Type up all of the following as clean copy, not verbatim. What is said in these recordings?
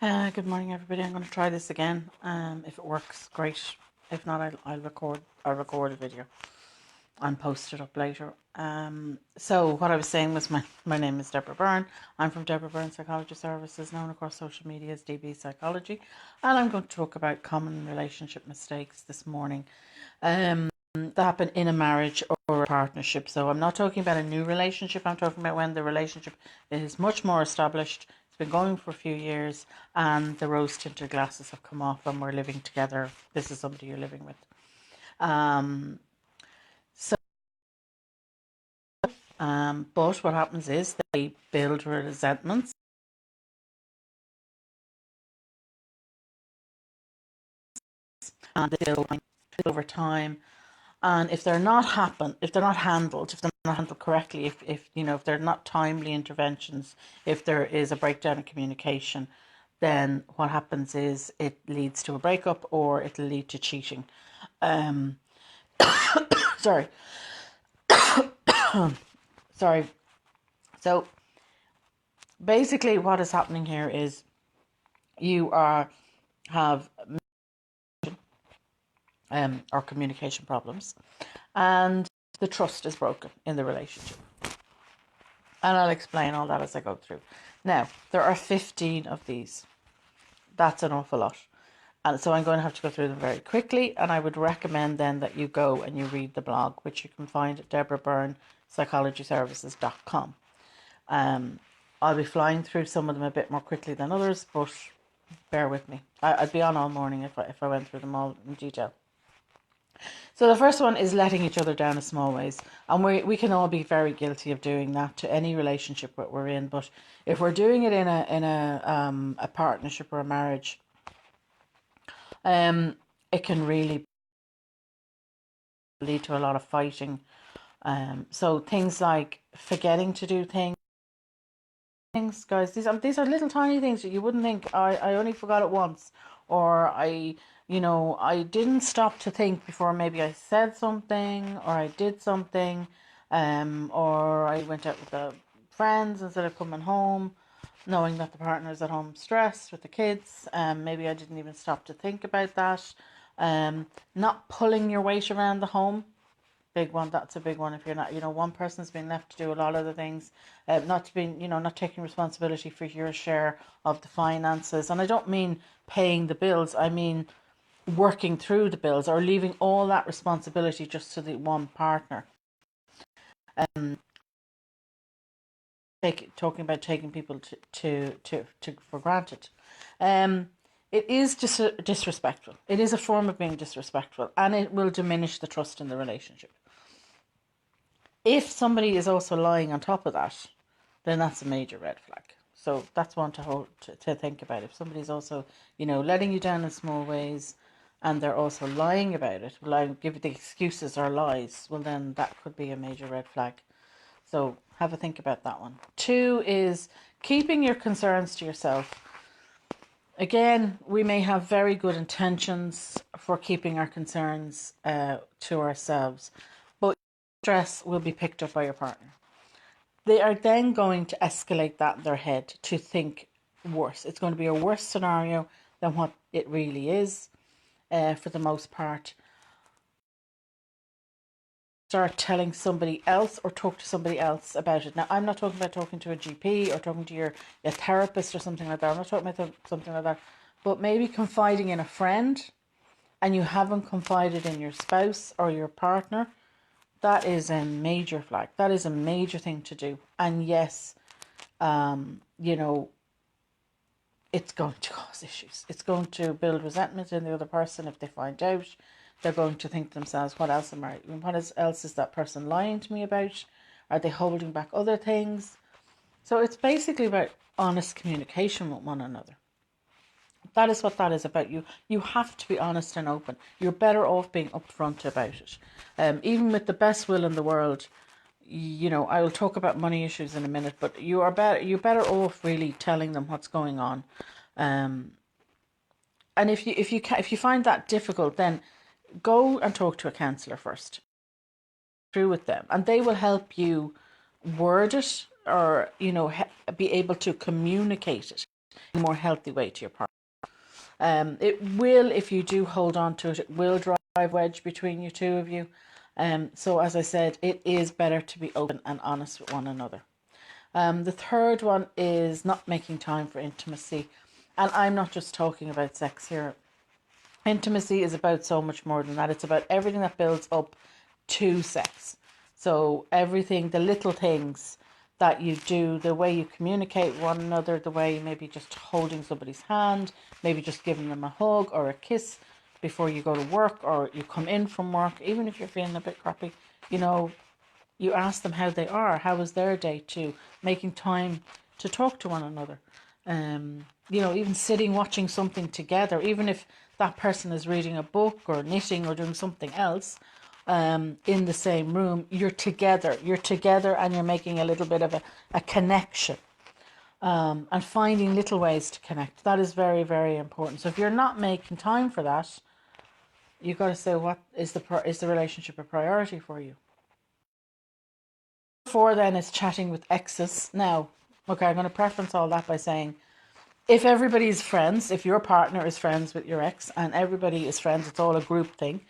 Good morning, everybody. I'm going to try this again. If it works, great. If not, I'll record a video and post it up later. So what I was saying was my name is Deborah Byrne. I'm from Deborah Byrne Psychology Services, known across social media as DBpsychology, and I'm going to talk about common relationship mistakes this morning. That happen in a marriage or a partnership. So I'm not talking about a new relationship. I'm talking about when the relationship is much more established. It's been going for a few years, and the rose-tinted glasses have come off, and we're living together. This is somebody you're living with. But what happens is they build resentments, and they build over time. And if they're not handled, if they're not handled correctly, if they're not timely interventions, if there is a breakdown in communication, then what happens is it leads to a breakup or it'll lead to cheating. Sorry. Sorry. So basically what is happening here is you have or communication problems, and the trust is broken in the relationship. And I'll explain all that as I go through. Now, there are 15 of these. That's an awful lot. And so I'm going to have to go through them very quickly. And I would recommend then that you go and you read the blog, which you can find at DeborahByrnePsychologyServices.com. I'll be flying through some of them a bit more quickly than others, but bear with me. I'd be on all morning if I went through them all in detail. So the first one is letting each other down in small ways. And we can all be very guilty of doing that to any relationship that we're in. But if we're doing it in a partnership or a marriage, it can really lead to a lot of fighting. So things like forgetting to do things, guys, these are little tiny things that you wouldn't think, I only forgot it once, or I didn't stop to think before maybe I said something or I did something, or I went out with the friends instead of coming home, knowing that the partner's at home stressed with the kids. Maybe I didn't even stop to think about that. Not pulling your weight around the home. Big one. That's a big one. If you're not, one person's been left to do a lot of the things, not taking responsibility for your share of the finances. And I don't mean paying the bills. I mean working through the bills or leaving all that responsibility just to the one partner. Talking about taking people to for granted. It is just disrespectful. It is a form of being disrespectful, and it will diminish the trust in the relationship. If somebody is also lying on top of that, then that's a major red flag. So that's one to think about. If somebody's also, letting you down in small ways, and they're also lying about it, give the excuses or lies, well, then that could be a major red flag. So have a think about that one. 2 is keeping your concerns to yourself. Again, we may have very good intentions for keeping our concerns to ourselves, but stress will be picked up by your partner. They are then going to escalate that in their head to think worse. It's going to be a worse scenario than what it really is, for the most part. Start telling somebody else or talk to somebody else about it. Now, I'm not talking about talking to a GP or talking to your therapist or something like that. I'm not talking about something like that. But maybe confiding in a friend, and you haven't confided in your spouse or your partner. That is a major flag. That is a major thing to do. And yes, it's going to cause issues. It's going to build resentment in the other person if they find out. They're going to think to themselves, what else is that person lying to me about? Are they holding back other things? So it's basically about honest communication with one another. That is what that is about. You have to be honest and open. You're better off being upfront about it. Even with the best will in the world, I will talk about money issues in a minute, but you're better off really telling them what's going on. And if you find that difficult, then go and talk to a counsellor first, through with them, and they will help you word it, or be able to communicate it in a more healthy way to your partner. It will, if you do hold on to it, it will drive a wedge between you two of you. So as I said, it is better to be open and honest with one another. The third one is not making time for intimacy. And I'm not just talking about sex here. Intimacy is about so much more than that. It's about everything that builds up to sex. So everything, the little things that you do, the way you communicate with one another, the way maybe just holding somebody's hand, maybe just giving them a hug or a kiss before you go to work or you come in from work, even if you're feeling a bit crappy, you know, you ask them how they are, how was their day too, making time to talk to one another. You know, even sitting watching something together, even if that person is reading a book or knitting or doing something else, in the same room, you're together and you're making a little bit of a connection, and finding little ways to connect. That is very, very important. So if you're not making time for that, you've got to say, what is the relationship a priority for you? 4 then is chatting with exes. Now, okay, I'm going to preference all that by saying, if everybody's friends, if your partner is friends with your ex and everybody is friends, it's all a group thing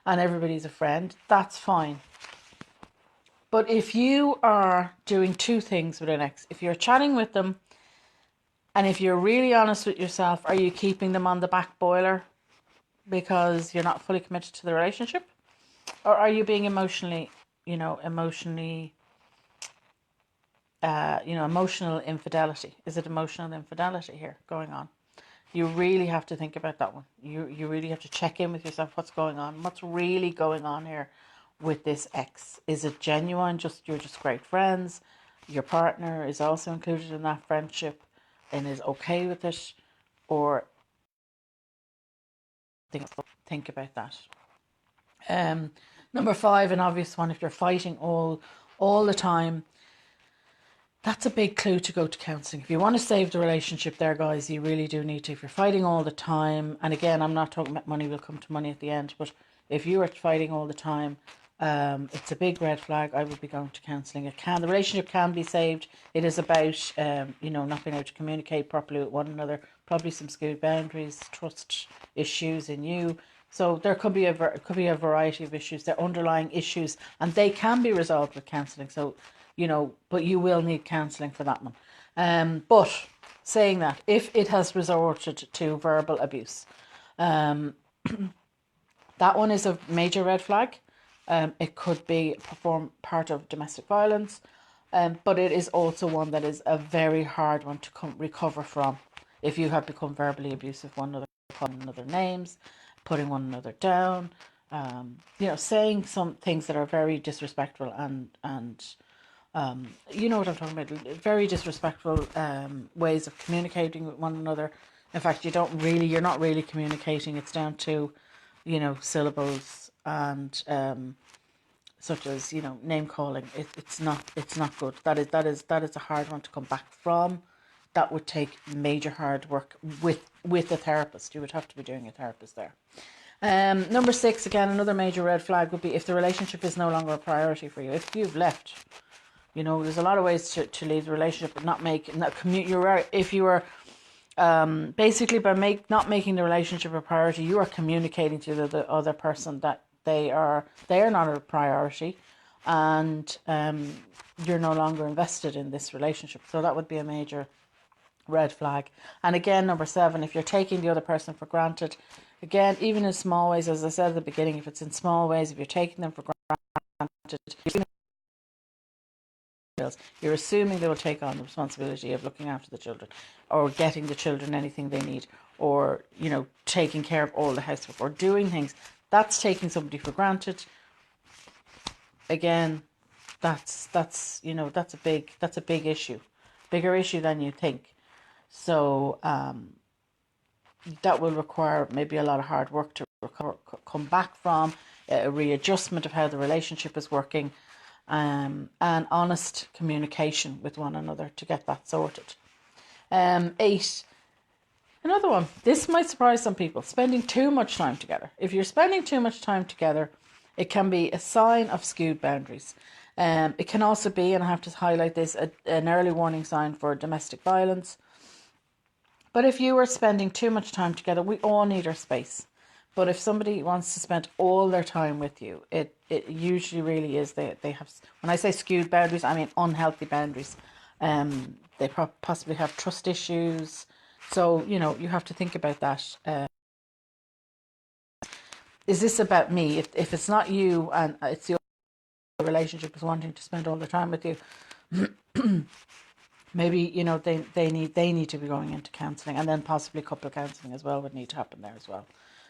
and everybody's a friend, that's fine. But if you are doing 2 things with an ex, if you're chatting with them and if you're really honest with yourself, are you keeping them on the back boiler because you're not fully committed to the relationship? Or are you being emotional infidelity? Is it emotional infidelity here going on? You really have to think about that one. You really have to check in with yourself. What's going on? What's really going on here with this ex? Is it genuine? You're just great friends? Your partner is also included in that friendship and is okay with it? Or think about that. Number 5, an obvious one, if you're fighting all the time, that's a big clue to go to counselling. If you want to save the relationship there, guys, you really do need to. If you're fighting all the time, and again, I'm not talking about money, we'll come to money at the end, but if you are fighting all the time, it's a big red flag. I would be going to counselling. The relationship can be saved. It is about, not being able to communicate properly with one another, probably some skewed boundaries, trust issues in you. So there could be a variety of issues. They're underlying issues, and they can be resolved with counselling. So, but you will need counselling for that one. But saying that, if it has resorted to verbal abuse, that one is a major red flag. It could be part of domestic violence, but it is also one that is a very hard one to recover from. If you have become verbally abusive, calling one another names, putting one another down, saying some things that are very disrespectful and you know what I'm talking about, very disrespectful ways of communicating with one another. In fact, you're not really communicating. It's down to, syllables and such as, name calling. It's not good. That is a hard one to come back from. That would take major hard work with a therapist. You would have to be doing a therapist there. Number 6, again, another major red flag would be if the relationship is no longer a priority for you. If you've left, there's a lot of ways to leave the relationship, but if you are basically by not making the relationship a priority, you are communicating to the other person that they are not a priority, and you're no longer invested in this relationship. So that would be a major red flag. And again, number 7, if you're taking the other person for granted, again, even in small ways, as I said at the beginning, if it's in small ways, if you're taking them for granted, you're assuming they will take on the responsibility of looking after the children or getting the children anything they need, or taking care of all the housework or doing things. That's taking somebody for granted. Again, that's a big issue, bigger issue than you think. So that will require maybe a lot of hard work to come back from, a readjustment of how the relationship is working, and honest communication with one another to get that sorted. 8, another one. This might surprise some people. Spending too much time together. If you're spending too much time together, it can be a sign of skewed boundaries. It can also be, and I have to highlight this, an early warning sign for domestic violence. But if you are spending too much time together, we all need our space. But if somebody wants to spend all their time with you, it usually really is they have, when I say skewed boundaries, I mean unhealthy boundaries. They possibly have trust issues. So, you know, you have to think about that. Is this about me? If it's not you and it's your relationship is wanting to spend all the time with you, maybe, you know, they need to be going into counselling, and then possibly couple counselling as well would need to happen there as well.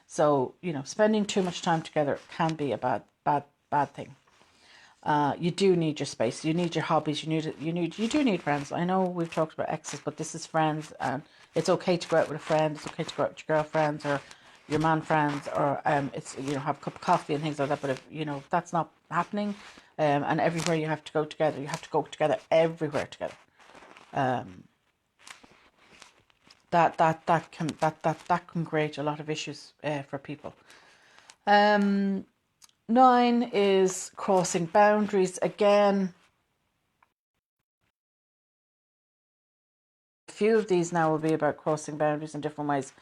So, you know, spending too much time together can be a bad thing. You do need your space. You need your hobbies. You do need friends. I know we've talked about exes, but this is friends, and it's okay to go out with a friend. It's okay to go out with your girlfriends or your man friends, or it's, you know, have a cup of coffee and things like that. But if, you know, that's not happening, and everywhere you have to go together, you have to go together everywhere together. That can create a lot of issues for people. 9 is crossing boundaries. Again, a few of these now will be about crossing boundaries in different ways.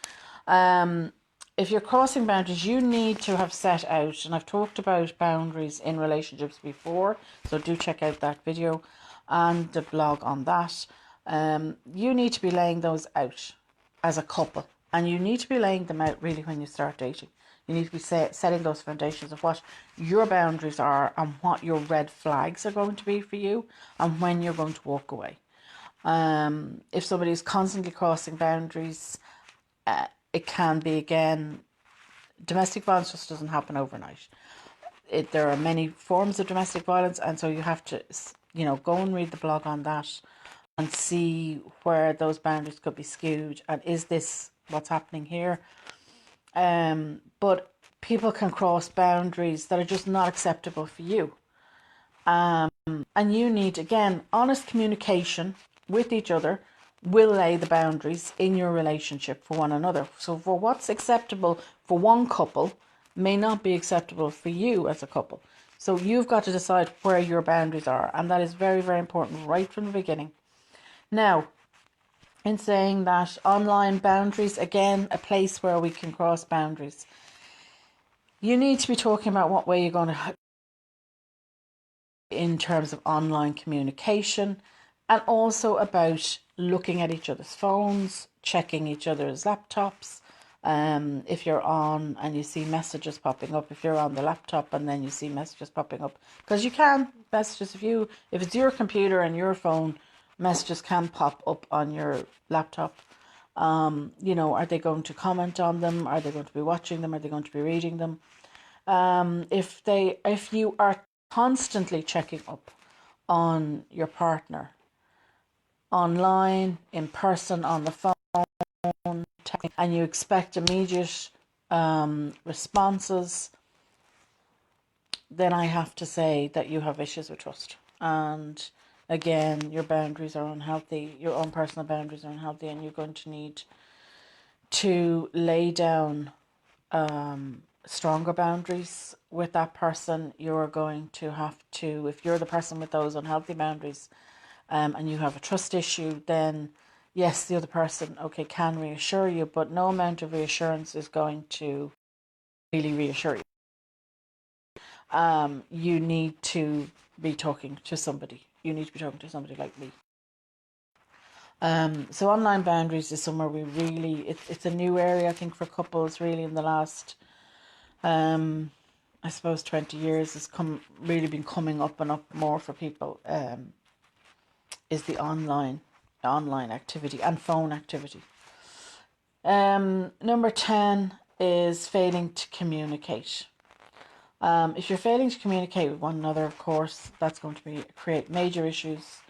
If you're crossing boundaries, you need to have set out, and I've talked about boundaries in relationships before, so do check out that video and the blog on that. You need to be laying those out as a couple, and you need to be laying them out really when you start dating. You need to be setting those foundations of what your boundaries are and what your red flags are going to be for you, and when you're going to walk away. If somebody is constantly crossing boundaries, it can be, again, domestic violence just doesn't happen overnight. There are many forms of domestic violence, and so you have to, you know, go and read the blog on that and see where those boundaries could be skewed, and is this what's happening here? But people can cross boundaries that are just not acceptable for you. And you need, again, honest communication with each other will lay the boundaries in your relationship for one another. So for what's acceptable for one couple may not be acceptable for you as a couple. So you've got to decide where your boundaries are, and that is very, very important right from the beginning. Now, in saying that, online boundaries, again, a place where we can cross boundaries. You need to be talking about what way you're going to, in terms of online communication, and also about looking at each other's phones, checking each other's laptops. If you're on and you see messages popping up, if you're on the laptop and then you see messages popping up, because you can messages, if it's your computer and your phone, messages can pop up on your laptop. You know, are they going to comment on them? Are they going to be watching them? Are they going to be reading them? If you are constantly checking up on your partner, online, in person, on the phone, and you expect immediate responses, then I have to say that you have issues with trust. And again, your boundaries are unhealthy, your own personal boundaries are unhealthy, and you're going to need to lay down stronger boundaries with that person. You're going to have to, if you're the person with those unhealthy boundaries, and you have a trust issue, then yes, the other person, okay, can reassure you, but no amount of reassurance is going to really reassure you. You need to be talking to somebody. You need to be talking to somebody like me. So online boundaries is somewhere we really, it's a new area, I think, for couples really in the last, I suppose 20 years has really been coming up and up more for people, is the online activity and phone activity. Number 10 is failing to communicate. If you're failing to communicate with one another, of course, that's going to create major issues,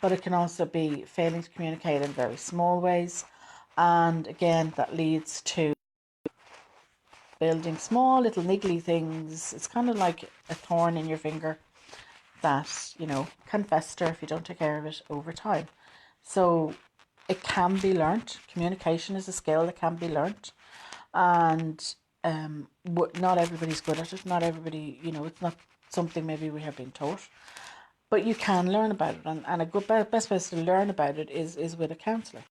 but it can also be failing to communicate in very small ways. And again, that leads to building small little niggly things. It's kind of like a thorn in your finger that, you know, can fester if you don't take care of it over time. So it can be learnt. Communication is a skill that can be learnt, and not everybody's good at it. Not everybody, you know, it's not something maybe we have been taught, but you can learn about it, and a good best place to learn about it is with a counsellor.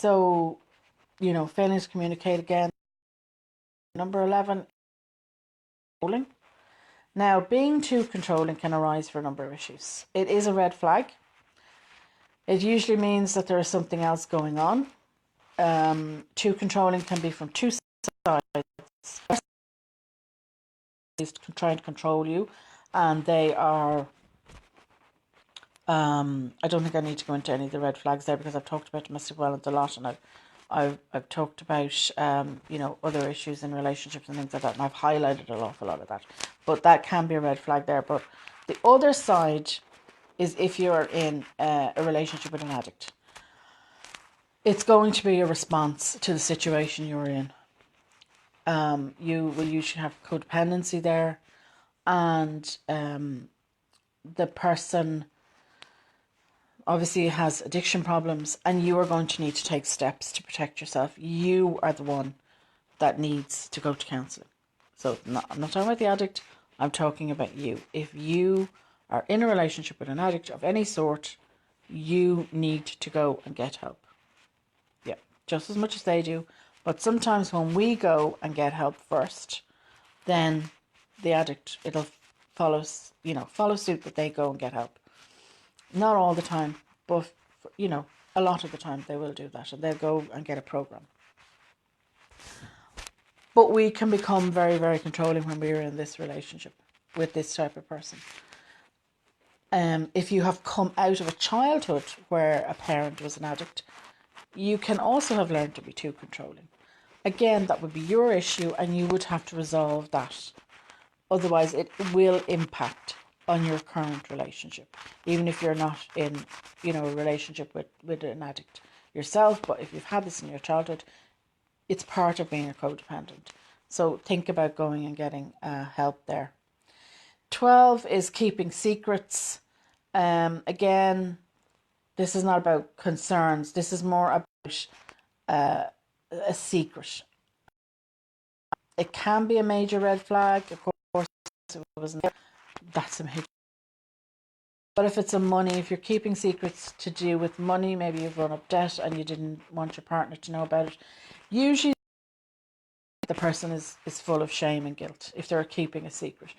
So, failing to communicate again. Number 11, controlling. Now, being too controlling can arise for a number of issues. It is a red flag. It usually means that there is something else going on. Too controlling can be from two sides. Is trying to control you, and they are. I don't think I need to go into any of the red flags there because I've talked about domestic violence a lot, and I've talked about other issues in relationships and things like that, and I've highlighted an awful lot of that. But that can be a red flag there. But the other side is if you're in a relationship with an addict, it's going to be a response to the situation you're in. You will usually have codependency there, and the person obviously has addiction problems, and you are going to need to take steps to protect yourself. You are the one that needs to go to counselling. So I'm not talking about the addict, I'm talking about you. If you are in a relationship with an addict of any sort, you need to go and get help. Yeah, just as much as they do. But sometimes when we go and get help first, then the addict, it'll follow suit that they go and get help. Not all the time, but a lot of the time they will do that, and they'll go and get a program. But we can become very, very controlling when we're in this relationship with this type of person. If you have come out of a childhood where a parent was an addict, you can also have learned to be too controlling. Again, that would be your issue, and you would have to resolve that. Otherwise, it will impact on your current relationship, even if you're not in, a relationship with an addict yourself. But if you've had this in your childhood, it's part of being a codependent. So think about going and getting help there. 12 is keeping secrets. Again, this is not about concerns. This is more about a secret. It can be a major red flag. Of course, it wasn't. That's a major. But if it's if you're keeping secrets to do with money, maybe you've run up debt and you didn't want your partner to know about it, usually the person is full of shame and guilt if they're keeping a secret,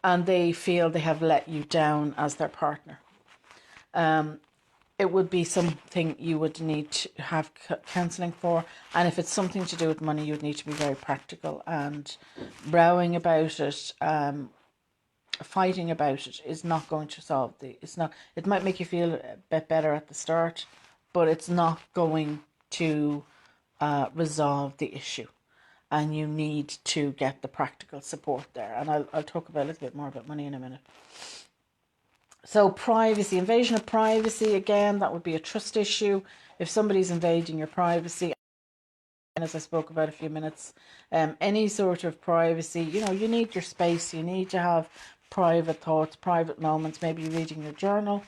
and they feel they have let you down as their partner. It would be something you would need to have counselling for, and if it's something to do with money, you would need to be very practical, and rowing about it, fighting about it is not going to solve it might make you feel a bit better at the start, but it's not going to resolve the issue, and you need to get the practical support there, and I'll talk about a little bit more about money in a minute. So privacy, invasion of privacy, again, that would be a trust issue. If somebody's invading your privacy, and as I spoke about a few minutes, any sort of privacy, you need your space, you need to have private thoughts, private moments, maybe reading your journal,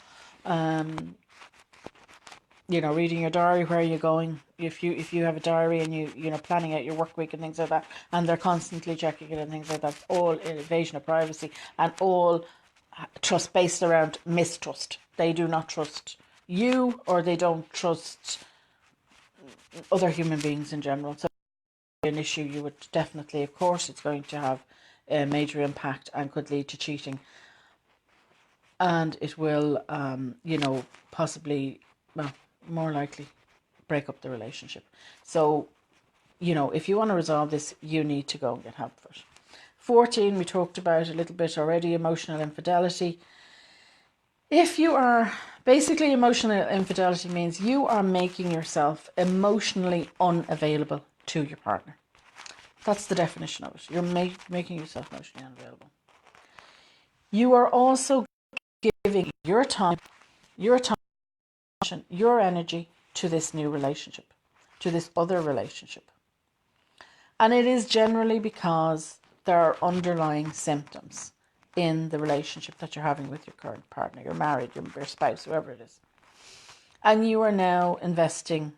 reading your diary, where are you going, if you have a diary and you planning out your work week and things like that, and they're constantly checking it and things like that, all invasion of privacy, and all trust based around mistrust. They do not trust you, or they don't trust other human beings in general. So an issue you would definitely, of course, it's going to have a major impact and could lead to cheating, and it will possibly, well, more likely break up the relationship. So if you want to resolve this, you need to go and get help for it. 14, we talked about a little bit already, emotional infidelity. If you are, basically emotional infidelity means you are making yourself emotionally unavailable to your partner. That's the definition of it. You're making yourself emotionally unavailable. You are also giving your time, your energy to this new relationship, to this other relationship. And it is generally because there are underlying symptoms in the relationship that you're having with your current partner, your married, your spouse, whoever it is. And you are now investing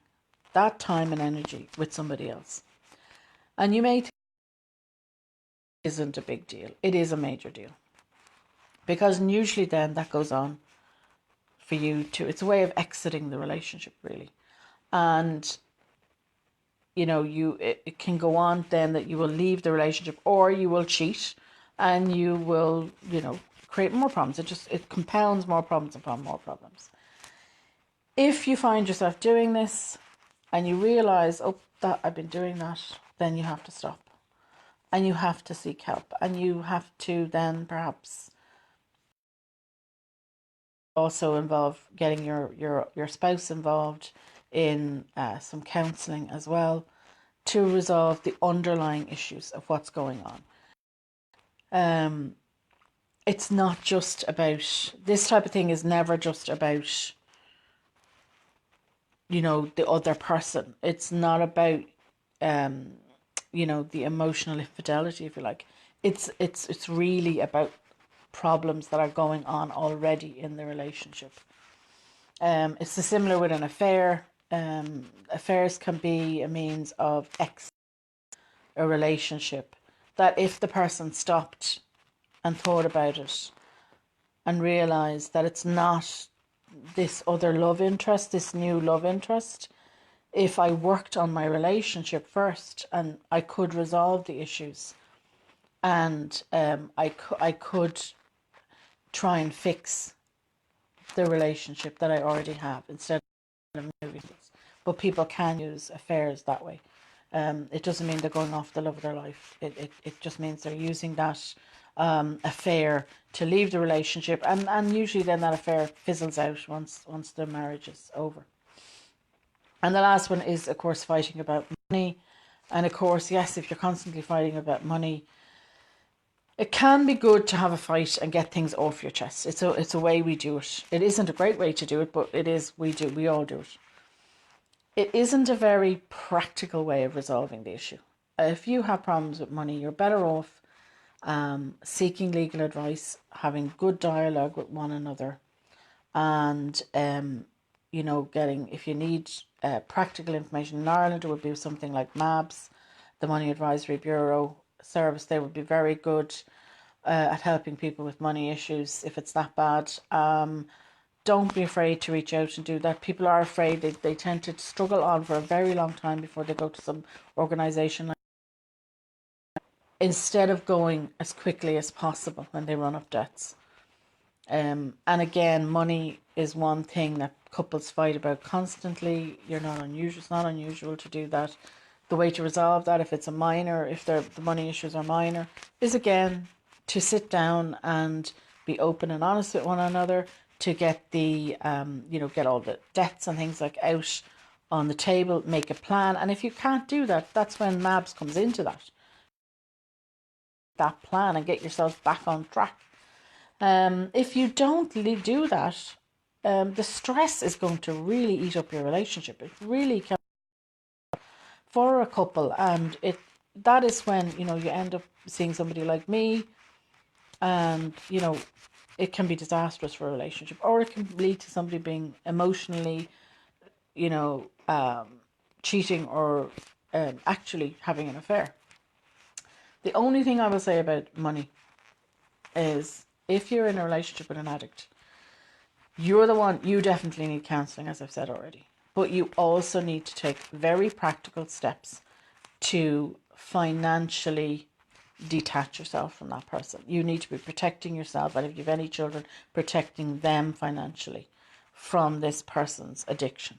that time and energy with somebody else. And you may think it isn't a big deal. It is a major deal. Because usually then that goes on for you to, it's a way of exiting the relationship, really. And it can go on then that you will leave the relationship, or you will cheat, and you will, create more problems. It compounds more problems upon more problems. If you find yourself doing this and you realize, oh, that I've been doing that, then you have to stop, and you have to seek help, and you have to then perhaps also involve getting your spouse involved in some counselling as well, to resolve the underlying issues of what's going on. It's not just about, this type of thing is never just about, the other person. It's not about, the emotional infidelity, if you like. It's really about problems that are going on already in the relationship. It's similar with an affair. Affairs can be a means of a relationship, that if the person stopped and thought about it and realised that it's not this other love interest, this new love interest, if I worked on my relationship first and I could resolve the issues, and I could try and fix the relationship that I already have instead of moving it. But people can use affairs that way. It doesn't mean they're going off the love of their life. It just means they're using that affair to leave the relationship, and usually then that affair fizzles out once the marriage is over. And the last one is, of course, fighting about money. And of course, yes, if you're constantly fighting about money, it can be good to have a fight and get things off your chest. It's a way we do it. It isn't a great way to do it, but it is. We all do it. It isn't a very practical way of resolving the issue. If you have problems with money, you're better off seeking legal advice, having good dialogue with one another, and getting, if you need practical information. In Ireland, it would be something like MABS, the Money Advisory Bureau service. They would be very good at helping people with money issues if it's that bad. Don't be afraid to reach out and do that. People are afraid. They tend to struggle on for a very long time before they go to some organisation, instead of going as quickly as possible when they run up debts. And again, money is one thing that couples fight about constantly. It's not unusual to do that. The way to resolve that, if it's a minor, if the money issues are minor, is again to sit down and be open and honest with one another, to get the get all the debts and things like out on the table, make a plan. And if you can't do that, that's when MABS comes into that plan, and get yourself back on track. If you don't do that, the stress is going to really eat up your relationship. It really can, for a couple, and that is when you end up seeing somebody like me, and it can be disastrous for a relationship, or it can lead to somebody being emotionally, cheating, or actually having an affair. The only thing I will say about money is, if you're in a relationship with an addict, you definitely need counselling, as I've said already. But you also need to take very practical steps to financially detach yourself from that person. You need to be protecting yourself, and if you have any children, protecting them financially from this person's addiction.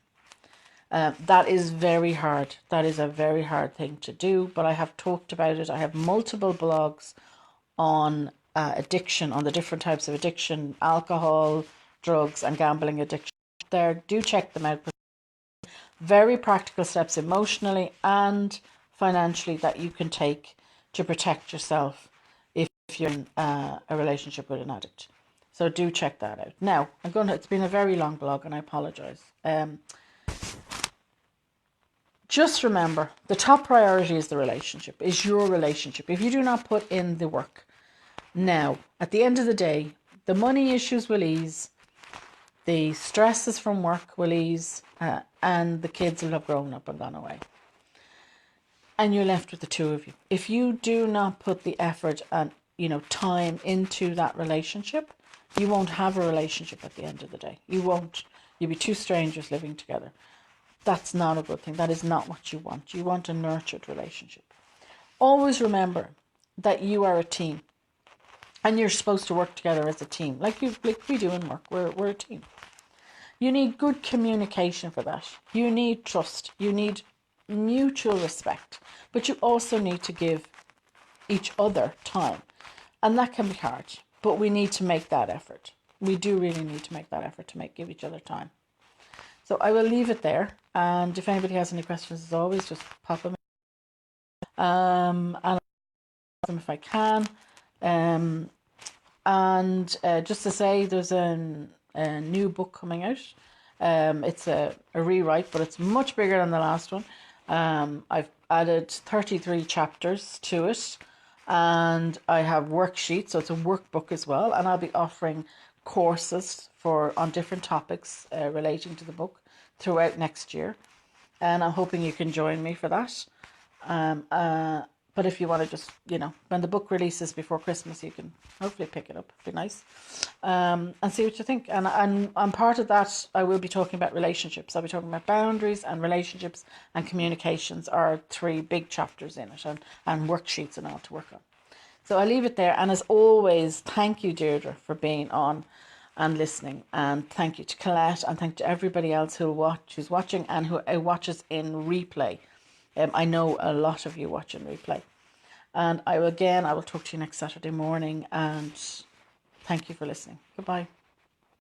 That is very hard. That is a very hard thing to do, but I have talked about it. I have multiple blogs on addiction, on the different types of addiction, alcohol, drugs, and gambling addiction. There, do check them out. Very practical steps emotionally and financially that you can take to protect yourself if you're in a relationship with an addict. So do check that out. Now, it's been a very long blog, and I apologise. Just remember, the top priority is your relationship. If you do not put in the work now, at the end of the day, the money issues will ease, the stresses from work will ease, and the kids will have grown up and gone away. And you're left with the two of you. If you do not put the effort and time into that relationship, you won't have a relationship at the end of the day. You won't. You'll be two strangers living together. That's not a good thing. That is not what you want. You want a nurtured relationship. Always remember that you are a team, and you're supposed to work together as a team, like we do in work. We're a team. You need good communication for that. You need trust. You need mutual respect. But you also need to give each other time. And that can be hard. But we need to make that effort. We do really need to make that effort to give each other time. So I will leave it there. And if anybody has any questions, as always, just pop them in. And I'll answer them if I can. And just to say, there's a new book coming out. It's a rewrite, but it's much bigger than the last one. I've added 33 chapters to it, and I have worksheets, so it's a workbook as well. And I'll be offering courses on different topics relating to the book throughout next year. And I'm hoping you can join me for that. But if you want to just, when the book releases before Christmas, you can hopefully pick it up. It'd be nice. And see what you think. And part of that, I will be talking about relationships. I'll be talking about boundaries and relationships, and communications are 3 big chapters in it, and worksheets and all to work on. So I'll leave it there. And as always, thank you, Deirdre, for being on and listening. And thank you to Colette, and thank you to everybody else who's watching and who watches in replay. I know a lot of you watch in replay. And I will talk to you next Saturday morning. And thank you for listening. Goodbye.